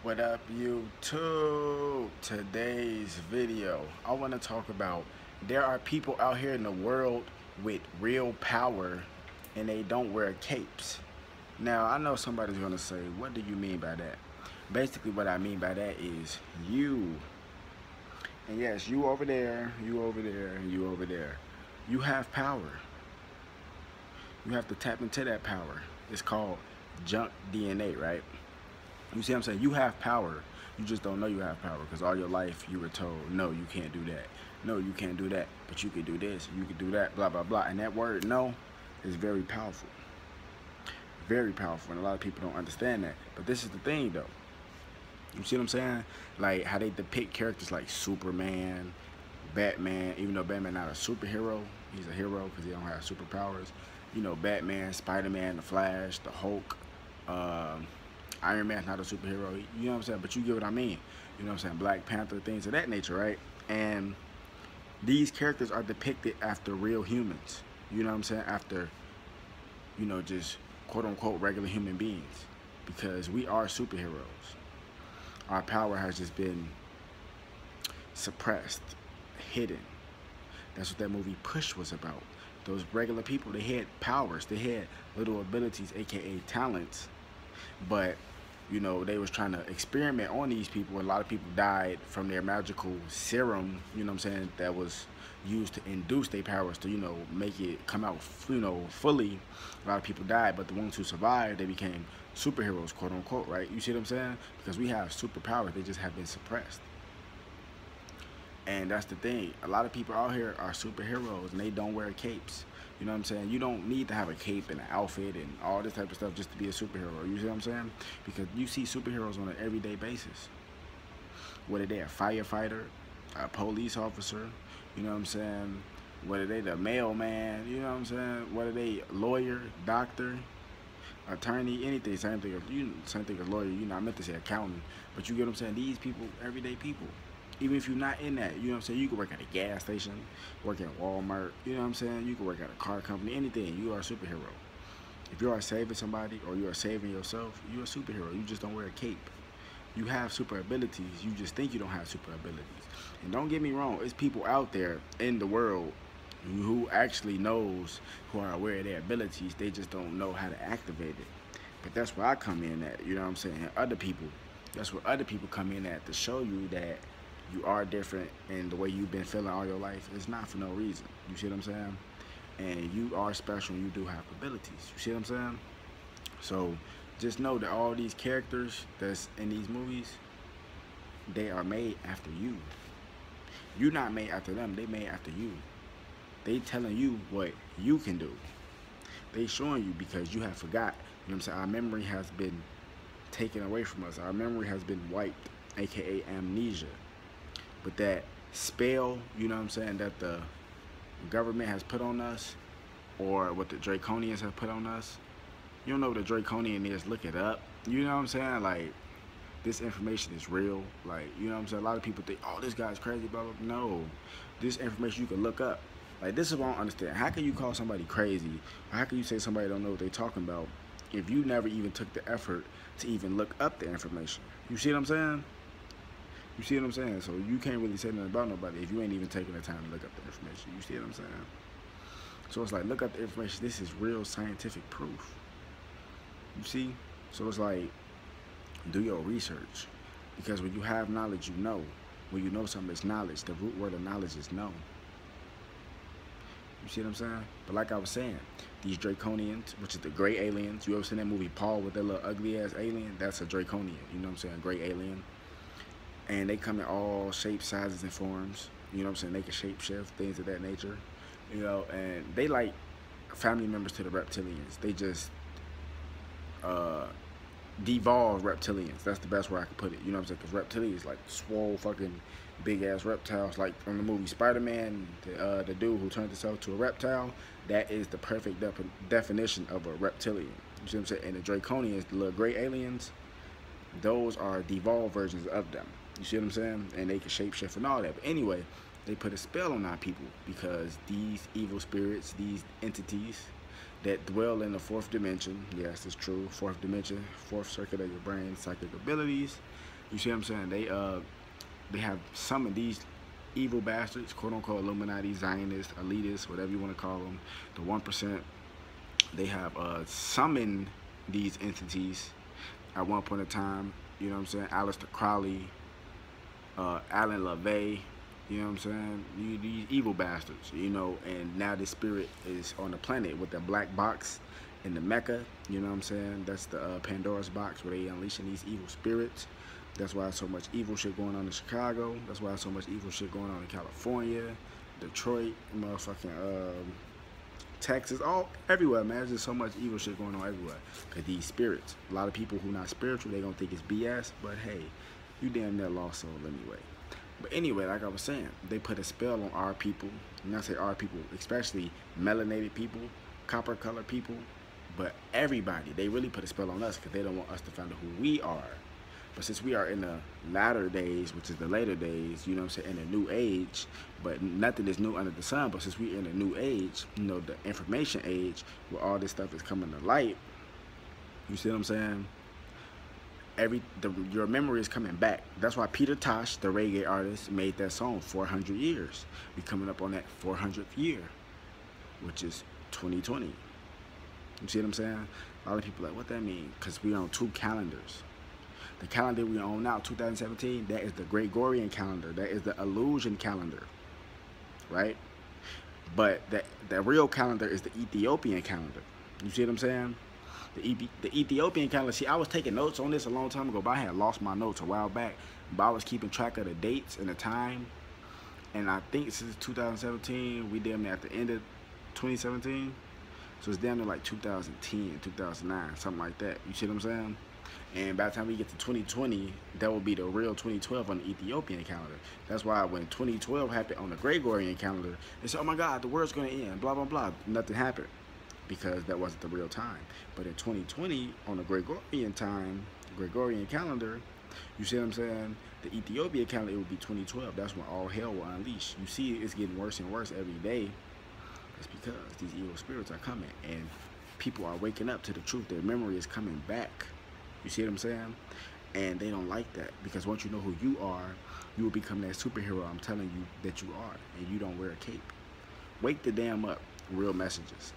What up, YouTube? Today's video, I want to talk about there are people out here in the world with real power and they don't wear capes. Now, I know somebody's going to say, what do you mean by that? Basically, what I mean by that is you. And yes, you over there, you over there, you over there. You have power. You have to tap into that power. It's called junk DNA, right? You see what I'm saying? You have power. You just don't know you have power because all your life you were told, no, you can't do that. No, you can't do that. But you can do this. You can do that. Blah, blah, blah. And that word no is very powerful. Very powerful. And a lot of people don't understand that. But this is the thing, though. You see what I'm saying? Like how they depict characters like Superman, Batman, even though Batman not a superhero, he's a hero because he don't have superpowers. You know, Batman, Spider-Man, the Flash, the Hulk, Iron Man's not a superhero, you know what I'm saying? But you get what I mean. You know what I'm saying? Black Panther, things of that nature, right? And these characters are depicted after real humans. You know what I'm saying? After, you know, just quote-unquote regular human beings. Because we are superheroes. Our power has just been suppressed, hidden. That's what that movie Push was about. Those regular people, they had powers. They had little abilities, aka talents. But you know, they was trying to experiment on these people. A lot of people died from their magical serum, you know what I'm saying, that was used to induce their powers to, you know, make it come out, you know, fully. A lot of people died, but the ones who survived, they became superheroes, quote unquote, right? You see what I'm saying? Because we have superpowers, they just have been suppressed. And that's the thing. A lot of people out here are superheroes and they don't wear capes. You know what I'm saying? You don't need to have a cape and an outfit and all this type of stuff just to be a superhero. You see what I'm saying? Because you see superheroes on an everyday basis. Whether they're a firefighter, a police officer, you know what I'm saying? Whether they the mailman, you know what I'm saying? Whether they lawyer, doctor, attorney, anything, same thing as lawyer. You know, I meant to say accountant, but you get what I'm saying? These people, everyday people. Even if you're not in that, you know what I'm saying? You can work at a gas station, work at Walmart, you know what I'm saying? You can work at a car company, anything. You are a superhero. If you are saving somebody or you are saving yourself, you're a superhero. You just don't wear a cape. You have super abilities. You just think you don't have super abilities. And don't get me wrong, it's people out there in the world who actually knows, who are aware of their abilities. They just don't know how to activate it. But that's where I come in at, you know what I'm saying? Other people, that's where other people come in at to show you that you are different and the way you've been feeling all your life is not for no reason. You see what I'm saying? And you are special and you do have abilities. You see what I'm saying? So just know that all these characters that's in these movies, they are made after you. You're not made after them, they made after you. They telling you what you can do. They showing you because you have forgot. You know what I'm saying? Our memory has been taken away from us. Our memory has been wiped, aka amnesia. But that spell, you know what I'm saying, that the government has put on us, or what the Draconians have put on us, you don't know what a Draconian is, look it up. You know what I'm saying? Like, this information is real. Like, you know what I'm saying? A lot of people think, oh, this guy's crazy, blah, blah, blah. No. This information you can look up. Like, this is what I don't understand. How can you call somebody crazy? Or how can you say somebody don't know what they're talking about if you never even took the effort to even look up the information? You see what I'm saying? You see what I'm saying? So you can't really say nothing about nobody if you ain't even taking the time to look up the information. You see what I'm saying? So it's like, look up the information. This is real scientific proof. You see? So it's like, do your research. Because when you have knowledge, you know. When you know something, it's knowledge. The root word of knowledge is know. You see what I'm saying? But like I was saying, these Draconians, which is the gray aliens. You ever seen that movie Paul with that little ugly ass alien? That's a Draconian. You know what I'm saying? A gray alien. And they come in all shapes, sizes, and forms. You know what I'm saying? They can shape shift, things of that nature. You know, and they like family members to the reptilians. They just devolved reptilians. That's the best way I could put it. You know what I'm saying? Because reptilians like swole fucking big ass reptiles. Like from the movie Spider-Man, the dude who turned himself to a reptile. That is the perfect definition of a reptilian. You see what I'm saying? And the Draconians, the little gray aliens, those are devolved versions of them. You see what I'm saying? And they can shapeshift and all that. But anyway, they put a spell on our people because these evil spirits, these entities that dwell in the fourth dimension, yes, it's true, fourth dimension, fourth circuit of your brain, psychic abilities, You see what I'm saying? They have summoned these evil bastards, quote unquote Illuminati, Zionists, elitists, whatever you want to call them, the 1%. They have summoned these entities at one point in time. You know what I'm saying? Aleister Crowley, Alan LaVey, you know what I'm saying? These evil bastards, you know, and now this spirit is on the planet with the black box in the Mecca, you know what I'm saying? That's the Pandora's box where they unleashing these evil spirits. That's why so much evil shit going on in Chicago. That's why so much evil shit going on in California, Detroit, motherfucking Texas, everywhere, man. There's just so much evil shit going on everywhere. Cause these spirits, a lot of people who not spiritual, they gonna think it's BS, but hey, you damn near lost soul anyway. But anyway, like I was saying, they put a spell on our people. And I say our people, especially melanated people, copper colored people, but everybody. They really put a spell on us because they don't want us to find out who we are. But since we are in the latter days, which is the later days, you know what I'm saying, in a new age, but nothing is new under the sun, but since we're in a new age, you know, the information age, where all this stuff is coming to light, you see what I'm saying? Your memory is coming back. That's why Peter Tosh, the reggae artist, made that song 400 years. We coming up on that 400th year, which is 2020. You see what I'm saying? A lot of people are like, what that mean? Because we're on 2 calendars. The calendar we own now, 2017, that is the Gregorian calendar. That is the illusion calendar, right? But the real calendar is the Ethiopian calendar. You see what I'm saying? The Ethiopian calendar. See, I was taking notes on this a long time ago, but I had lost my notes a while back. But I was keeping track of the dates and the time. And I think since 2017, we damn near at the end of 2017. So it's damn near like 2010, 2009, something like that. You see what I'm saying? And by the time we get to 2020, that will be the real 2012 on the Ethiopian calendar. That's why when 2012 happened on the Gregorian calendar, they said, oh my God, the world's going to end, blah, blah, blah. Nothing happened because that wasn't the real time. But in 2020, on the Gregorian calendar, you see what I'm saying? The Ethiopian calendar, it will be 2012. That's when all hell will unleash. You see it's getting worse and worse every day. It's because these evil spirits are coming and people are waking up to the truth. Their memory is coming back. You see what I'm saying? And they don't like that because once you know who you are, you will become that superhero I'm telling you that you are, and you don't wear a cape. Wake the damn up. Real messages.